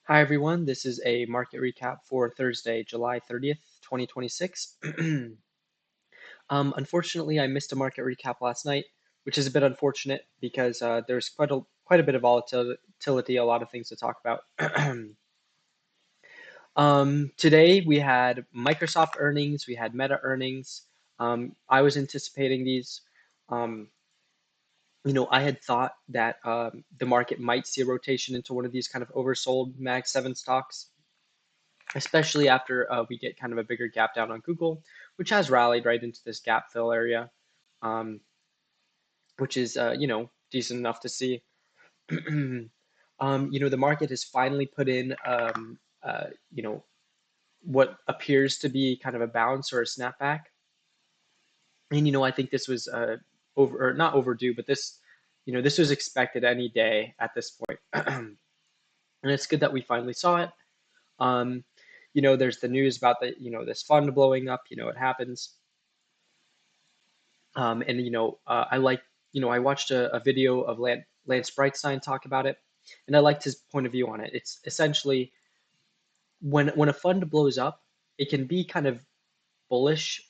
Hi everyone, this is a market recap for Thursday, July 30th, 2026. Unfortunately, I missed a market recap last night, which is a bit unfortunate because there's quite a bit of volatility, a lot of things to talk about. Today we had Microsoft earnings, we had Meta earnings. I was anticipating these. Um, I had thought that the market might see a rotation into one of these kind of oversold Mag 7 stocks, especially after we get kind of a bigger gap down on Google, which has rallied right into this gap fill area, um, which is decent enough to see. The market has finally put in uh, you know what appears to be kind of a bounce or a snapback, and I think this was over or not overdue, but this was expected any day at this point, and it's good that we finally saw it. Um, there's the news about this fund blowing up. It happens. And I watched a video of Lance Brightstein talk about it, and I liked his point of view on it. It's essentially when a fund blows up, it can be kind of bullish,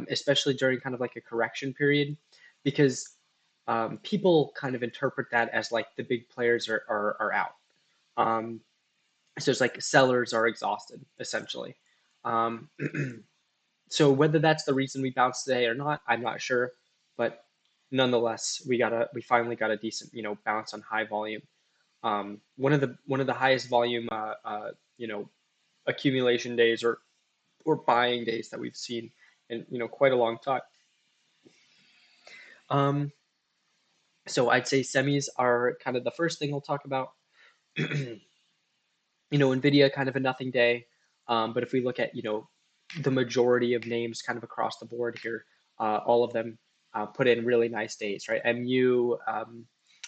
especially during kind of like a correction period, because people kind of interpret that as like the big players are out. Um, so it's like sellers are exhausted, essentially. Um, So whether that's the reason we bounced today or not, I'm not sure. But nonetheless, we finally got a decent, bounce on high volume. One of the highest volume accumulation days or buying days that we've seen in quite a long time. Um, so I'd say semis are kind of the first thing I'll talk about. Nvidia kind of a nothing day. But if we look at the majority of names kind of across the board here, all of them put in really nice days, right? MU,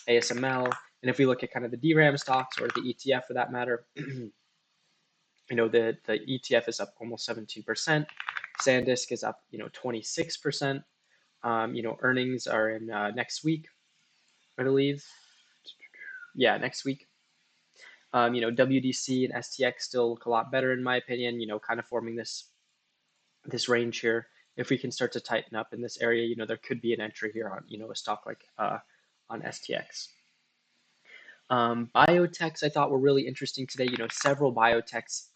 ASML, and if we look at kind of the DRAM stocks or the ETF for that matter, the ETF is up almost 17%. SanDisk is up 26%. Earnings are in next week, I believe. Yeah, next week. WDC and STX still look a lot better in my opinion. Kind of forming this range here. If we can start to tighten up in this area, there could be an entry here on a stock like on STX. Biotechs I thought were really interesting today. Several biotechs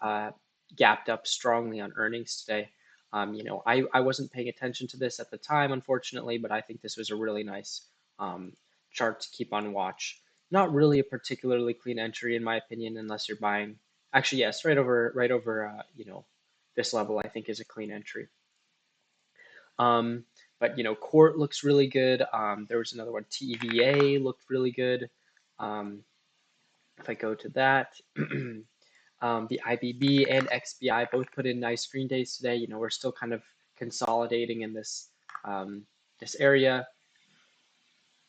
gapped up strongly on earnings today. I wasn't paying attention to this at the time, unfortunately, but I think this was a really nice um, chart to keep on watch. Not really a particularly clean entry in my opinion, unless you're buying. Actually, yes, right over this level I think is a clean entry. But Court looks really good. There was another one, TVA looked really good. Um, if I go to that, the IBB and XBI both put in nice screen days today. We're still kind of consolidating in this area.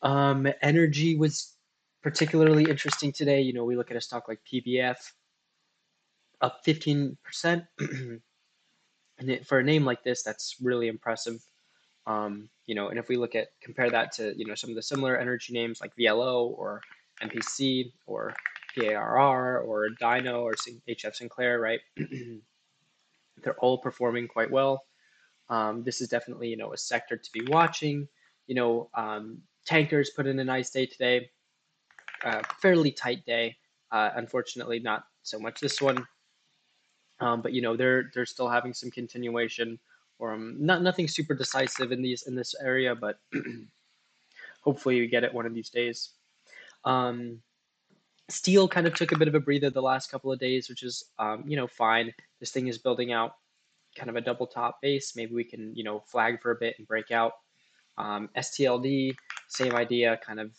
Energy was particularly interesting today. We look at a stock like PBF up 15%, and for a name like this, that's really impressive. And if we compare that to some of the similar energy names like VLO or MPC or PARR or Dyno or HF Sinclair, right? They're all performing quite well. This is definitely a sector to be watching. Tankers put in a nice day today, fairly tight day. Unfortunately, not so much this one. But they're still having some continuation, or not nothing super decisive in this area, but hopefully we get it one of these days. Um, Steel kind of took a bit of a breather the last couple of days, which is fine. This thing is building out kind of a double top base. Maybe we can flag for a bit and break out. STLD, same idea, kind of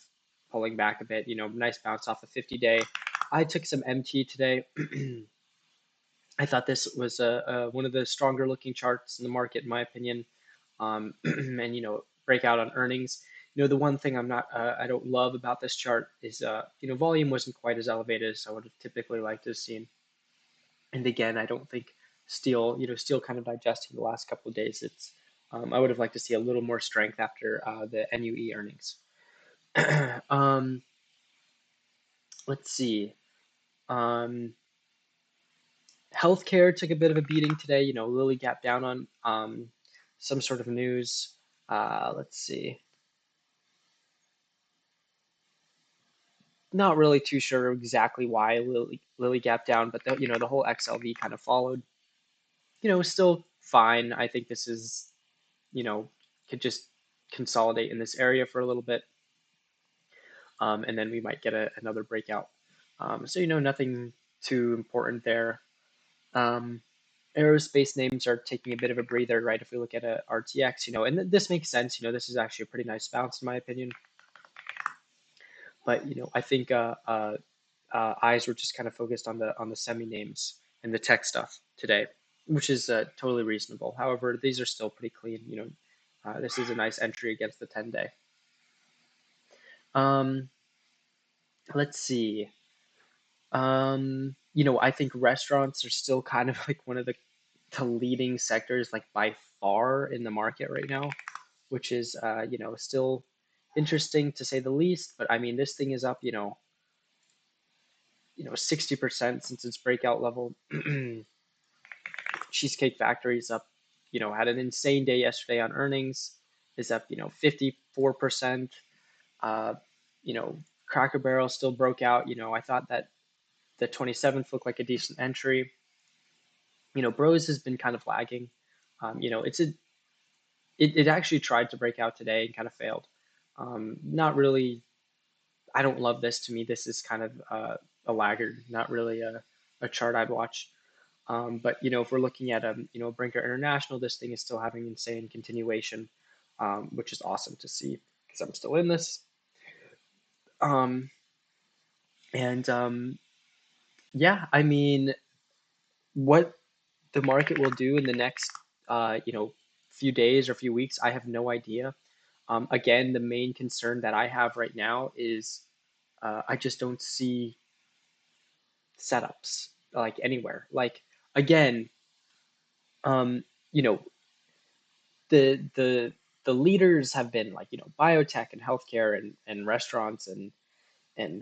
pulling back a bit. Nice bounce off the 50-day. I took some MT today. I thought this was one of the stronger looking charts in the market, in my opinion. And breakout on earnings. The one thing I don't love about this chart is volume wasn't quite as elevated as I would have typically liked to have seen. And again, I don't think steel kind of digesting the last couple of days. I would have liked to see a little more strength after the NUE earnings. um, let's see. Um, Healthcare took a bit of a beating today. Lilly gapped down on some sort of news. Let's see. Not really too sure exactly why Lilly gapped down, but the whole XLV kind of followed. Still fine. I think this is, you know, could just consolidate in this area for a little bit, and then we might get another breakout. So nothing too important there. Um, Aerospace names are taking a bit of a breather, right? If we look at a RTX, and this makes sense. This is actually a pretty nice bounce in my opinion. But I think eyes were just kind of focused on the semi names and the tech stuff today, which is totally reasonable. However, these are still pretty clean. This is a nice entry against the 10-day. Um, let's see. I think restaurants are still kind of like one of the leading sectors, like by far in the market right now, which is still interesting to say the least. But I mean, this thing is up, 60% since its breakout level. Cheesecake Factory is up, had an insane day yesterday on earnings, is up, 54%. Uh, Cracker Barrel still broke out. I thought that the 27th looked like a decent entry. Bros has been kind of lagging. It actually tried to break out today and kind of failed. Not really. I don't love this. To me, this is kind of a laggard, not really a chart I'd watch. But if we're looking at Brinker International, this thing is still having insane continuation, which is awesome to see because I'm still in this. Um, and Yeah, I mean, what the market will do in the next few days or few weeks, I have no idea. Again, the main concern that I have right now is I just don't see setups like anywhere. Like again, um, you know, the leaders have been like biotech and healthcare and restaurants and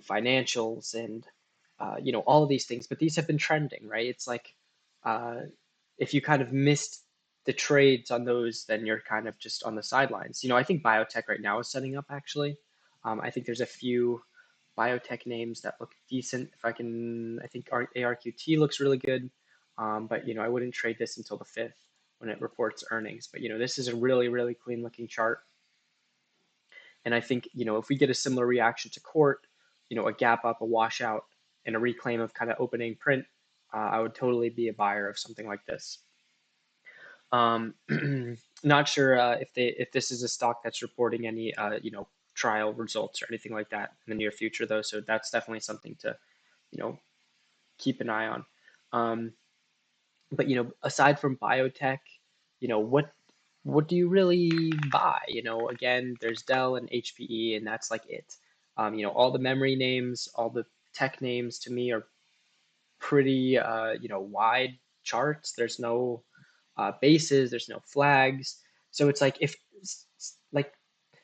financials and all of these things, but these have been trending, right? It's like uh, if you kind of missed the trades on those, then you're kind of just on the sidelines. I think biotech right now is setting up actually. I think there's a few biotech names that look decent. I think ARQT looks really good, but I wouldn't trade this until the 5th when it reports earnings. But this is a really really clean looking chart, and I think if we get a similar reaction to court, a gap up, a washout, and a reclaim of kind of opening print, I would totally be a buyer of something like this. Um, Not sure if this is a stock that's reporting any trial results or anything like that in the near future though. So that's definitely something to you know keep an eye on. Um, but aside from biotech, what do you really buy? Again, there's Dell and HPE, and that's like it. All the memory names, all the tech names to me are pretty wide charts. There's no bases, there's no flags. So it's like if like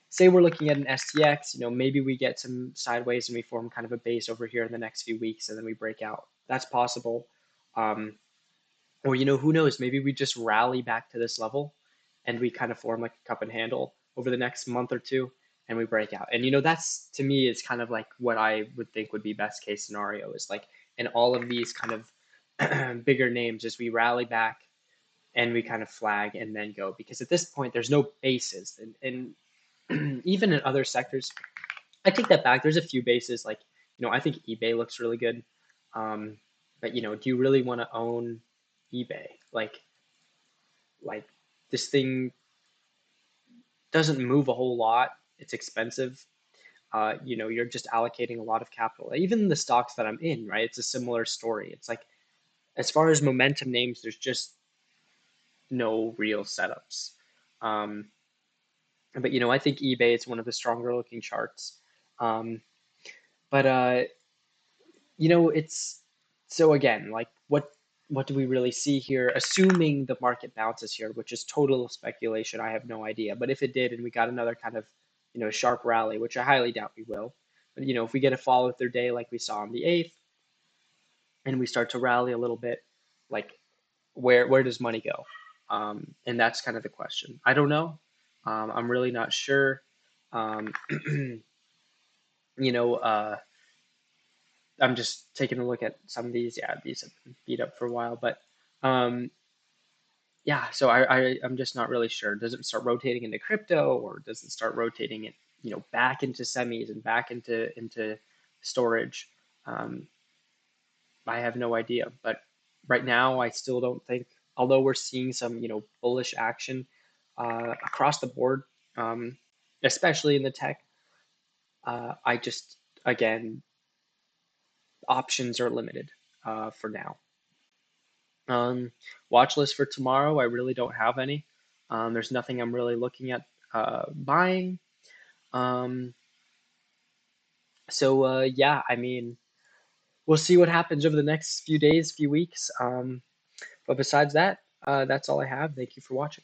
say we're looking at an STX, maybe we get some sideways and we form kind of a base over here in the next few weeks and then we break out. That's possible. Um, or who knows, maybe we just rally back to this level and we kind of form like a cup and handle over the next month or two and we break out. And that's to me is kind of like what I would think would be best case scenario is like in all of these kind of bigger names as we rally back and we kind of flag and then go, because at this point there's no bases and even in other sectors, I take that back. There's a few bases like I think eBay looks really good. um, but do you really want to own eBay? Like this thing doesn't move a whole lot. It's expensive. You're just allocating a lot of capital. Even the stocks that I'm in, right? It's a similar story. It's like as far as momentum names, there's just no real setups. Um, but I think eBay is one of the stronger looking charts. Um, but it's so again, like what do we really see here? Assuming the market bounces here, which is total speculation, I have no idea. But if it did, and we got another kind of sharp rally, which I highly doubt we will, but if we get a follow through day like we saw on the 8th, and we start to rally a little bit, Like where does money go? And that's kind of the question. I don't know. I'm really not sure. Um, you know, I'm just taking a look at some of these. Yeah, these have been beat up for a while, but um, yeah. So I'm just not really sure. Does it start rotating into crypto, or does it start rotating it, back into semis and back into storage? Um, I have no idea. But right now, I still don't think, although we're seeing some, bullish action across the board, um, especially in the tech, I just, again, options are limited for now. Um, Watch list for tomorrow, I really don't have any. There's nothing I'm really looking at buying. Um, yeah, I mean, we'll see what happens over the next few days, few weeks. But besides that, that's all I have. Thank you for watching.